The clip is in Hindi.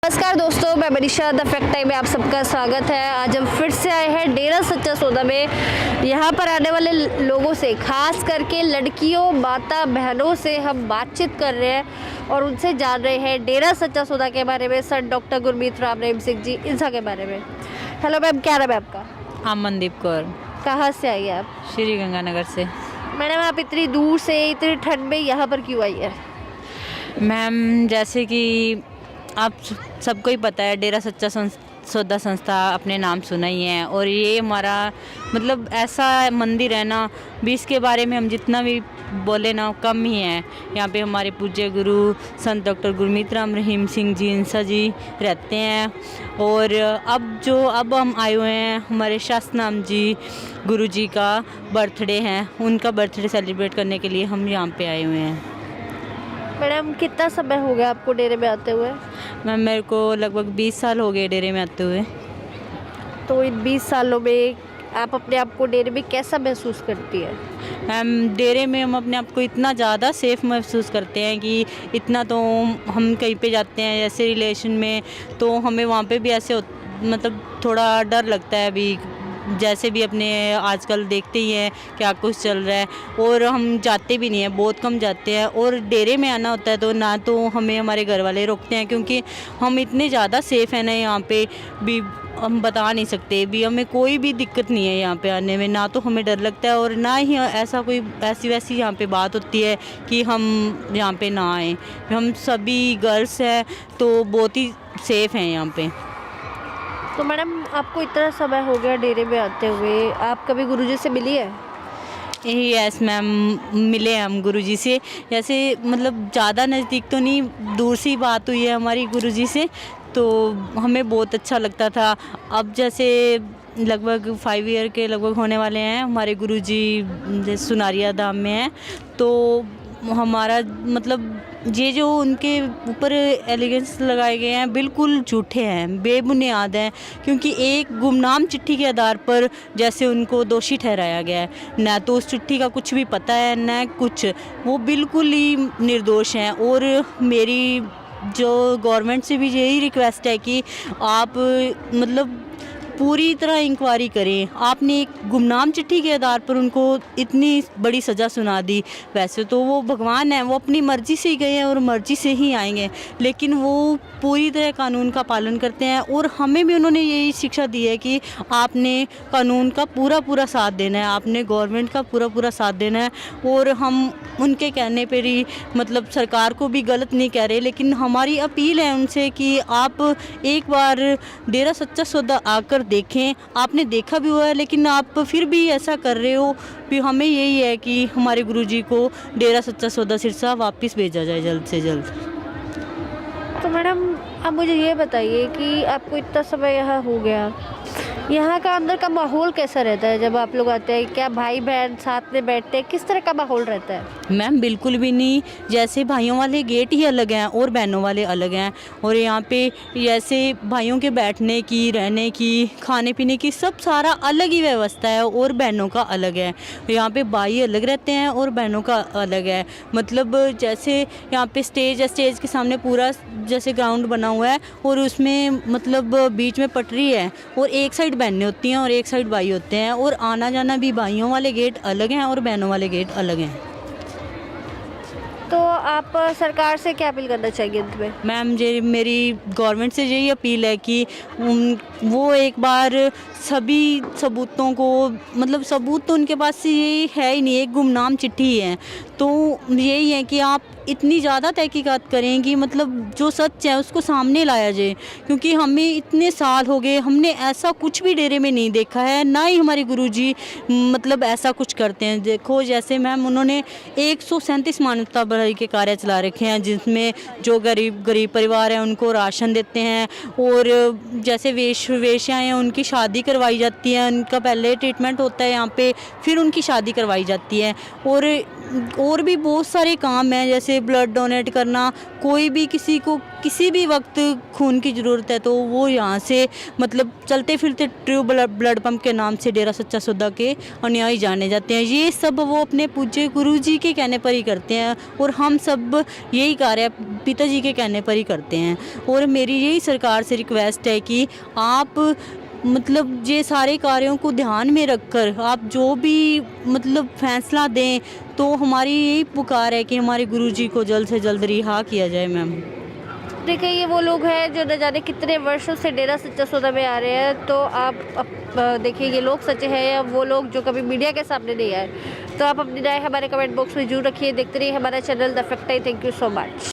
नमस्कार दोस्तों, मैं मनीषा द फैक्ट टाइम में आप सबका स्वागत है। आज हम फिर से आए हैं डेरा सच्चा सौदा में। यहाँ पर आने वाले लोगों से, खास करके लड़कियों, माता बहनों से हम बातचीत कर रहे हैं और उनसे जान रहे हैं डेरा सच्चा सौदा के बारे में, सर डॉक्टर गुरमीत राम रहीम सिंह जी इनसा के बारे में। हेलो मैम, क्या नाम है आपका? अमनदीप कौर, कहाँ से आई है आप? श्री गंगानगर से। मैडम, आप इतनी दूर से इतनी ठंड में यहाँ पर क्यों आई है? मैम, जैसे कि आप सबको ही पता है, डेरा सच्चा सौदा संस्था अपने नाम सुना ही है और ये हमारा मतलब ऐसा मंदिर है ना, भी इसके बारे में हम जितना भी बोले ना कम ही है। यहाँ पे हमारे पूज्य गुरु संत डॉक्टर गुरमीत राम रहीम सिंह जी इंसा जी रहते हैं। और अब हम आए हुए हैं, हमारे शास्त्रनाम जी गुरु जी का बर्थडे है, उनका बर्थडे सेलिब्रेट करने के लिए हम यहाँ पे आए हुए हैं। मैडम, कितना समय हो गया आपको डेरे में आते हुए? मैम, मेरे को लगभग 20 साल हो गए डेरे में आते हुए। तो इन 20 सालों में आप अपने आप को डेरे में कैसा महसूस करती है? मैम, डेरे में हम अपने आप को इतना ज़्यादा सेफ़ महसूस करते हैं कि इतना तो हम कहीं पे जाते हैं जैसे रिलेशन में, तो हमें वहाँ पे भी ऐसे मतलब थोड़ा डर लगता है अभी, जैसे भी अपने आजकल देखते ही हैं क्या कुछ चल रहा है, और हम जाते भी नहीं हैं, बहुत कम जाते हैं। और डेरे में आना होता है तो ना तो हमें हमारे घर वाले रोकते हैं, क्योंकि हम इतने ज़्यादा सेफ़ हैं ना यहाँ पे, भी हम बता नहीं सकते, भी हमें कोई भी दिक्कत नहीं है यहाँ पे आने में, ना तो हमें डर लगता है और ना ही ऐसा कोई ऐसी वैसी यहाँ पे बात होती है कि हम यहाँ पे ना आएँ। हम सभी गर्ल्स हैं तो बहुत ही सेफ़ हैं यहाँ पे। तो मैडम, आपको इतना समय हो गया डेरे में आते हुए, आप कभी गुरुजी से मिली है? यस मैम, मिले हम गुरुजी से, जैसे मतलब ज़्यादा नज़दीक तो नहीं, दूर से ही बात हुई है हमारी गुरुजी से, तो हमें बहुत अच्छा लगता था। अब जैसे लगभग 5 ईयर के लगभग होने वाले हैं, हमारे गुरुजी सुनारिया धाम में हैं, तो हमारा मतलब ये जो उनके ऊपर एलिगेंस लगाए गए हैं बिल्कुल झूठे हैं, बेबुनियाद हैं, क्योंकि एक गुमनाम चिट्ठी के आधार पर जैसे उनको दोषी ठहराया गया है, ना तो उस चिट्ठी का कुछ भी पता है ना कुछ, वो बिल्कुल ही निर्दोष हैं। और मेरी जो गवर्नमेंट से भी यही रिक्वेस्ट है कि आप मतलब पूरी तरह इंक्वायरी करें। आपने एक गुमनाम चिट्ठी के आधार पर उनको इतनी बड़ी सज़ा सुना दी। वैसे तो वो भगवान हैं, वो अपनी मर्ज़ी से ही गए हैं और मर्ज़ी से ही आएंगे, लेकिन वो पूरी तरह कानून का पालन करते हैं। और हमें भी उन्होंने यही शिक्षा दी है कि आपने कानून का पूरा साथ देना है, आपने गवर्नमेंट का पूरा साथ देना है। और हम उनके कहने पर ही मतलब सरकार को भी गलत नहीं कह रहे, लेकिन हमारी अपील है उनसे कि आप एक बार डेरा सच्चा सौदा आकर देखें। आपने देखा भी हुआ है, लेकिन आप फिर भी ऐसा कर रहे हो। भी हमें यही है कि हमारे गुरुजी को डेरा सच्चा सौदा सिरसा वापस भेजा जाए जल्द से जल्द। तो मैडम, आप मुझे ये बताइए कि आपको इतना समय यहाँ हो गया, यहाँ का अंदर का माहौल कैसा रहता है जब आप लोग आते हैं? क्या भाई बहन साथ में बैठते हैं? किस तरह का माहौल रहता है? मैम, बिल्कुल भी नहीं, जैसे भाइयों वाले गेट ही अलग हैं और बहनों वाले अलग हैं। और यहाँ पे जैसे भाइयों के बैठने की, रहने की, खाने पीने की सब सारा अलग ही व्यवस्था है और बहनों का अलग है। यहाँ पे भाई अलग रहते हैं और बहनों का अलग है। मतलब जैसे यहाँ पे स्टेज है, स्टेज के सामने पूरा जैसे ग्राउंड बना हुआ है और उसमें मतलब बीच में पटरी है और एक साइड बहनें होती हैं और एक साइड भाई होते हैं। और आना जाना भी भाइयों वाले गेट अलग हैं और बहनों वाले गेट अलग हैं। तो आप सरकार से क्या अपील करना चाहेंगे अंत में? मैम, ये मेरी गवर्नमेंट से यही अपील है कि वो एक बार सभी सबूतों को, मतलब सबूत तो उनके पास यही है ही नहीं, एक गुमनाम चिट्ठी है, तो यही है कि आप इतनी ज़्यादा तहकीकात करें कि मतलब जो सच है उसको सामने लाया जाए। क्योंकि हमें इतने साल हो गए, हमने ऐसा कुछ भी डेरे में नहीं देखा है, ना ही हमारे गुरुजी मतलब ऐसा कुछ करते हैं। देखो जैसे मैम, उन्होंने 137 मानवता भलाई के कार्य चला रखे हैं, जिसमें जो गरीब परिवार हैं उनको राशन देते हैं, और जैसे वेश्याएँ हैं उनकी शादी करवाई जाती है, उनका पहले ट्रीटमेंट होता है यहाँ पे, फिर उनकी शादी करवाई जाती है। और और भी बहुत सारे काम हैं, जैसे ब्लड डोनेट करना, कोई भी किसी को किसी भी वक्त खून की ज़रूरत है तो वो यहाँ से मतलब चलते फिरते ट्रू ब्लड पंप के नाम से डेरा सच्चा सौदा के अनुयायी जाने जाते हैं। ये सब वो अपने पूज्य गुरु जी के कहने पर ही करते हैं और हम सब यही कार्य पिताजी के कहने पर ही करते हैं। और मेरी यही सरकार से रिक्वेस्ट है कि आप मतलब ये सारे कार्यों को ध्यान में रखकर आप जो भी मतलब फैसला दें, तो हमारी यही पुकार है कि हमारे गुरुजी को जल्द से जल्द रिहा किया जाए। मैम देखिए, ये वो लोग हैं जो न जाने कितने वर्षों से डेरा सच्चा सौदा में आ रहे हैं। तो आप देखिए, ये लोग सच्चे हैं या वो लोग जो कभी मीडिया के सामने नहीं आए। तो आप अपनी राय हमारे कमेंट बॉक्स में जरूर रखिए। देखते रहिए हमारा channel the fact. Thank you so much.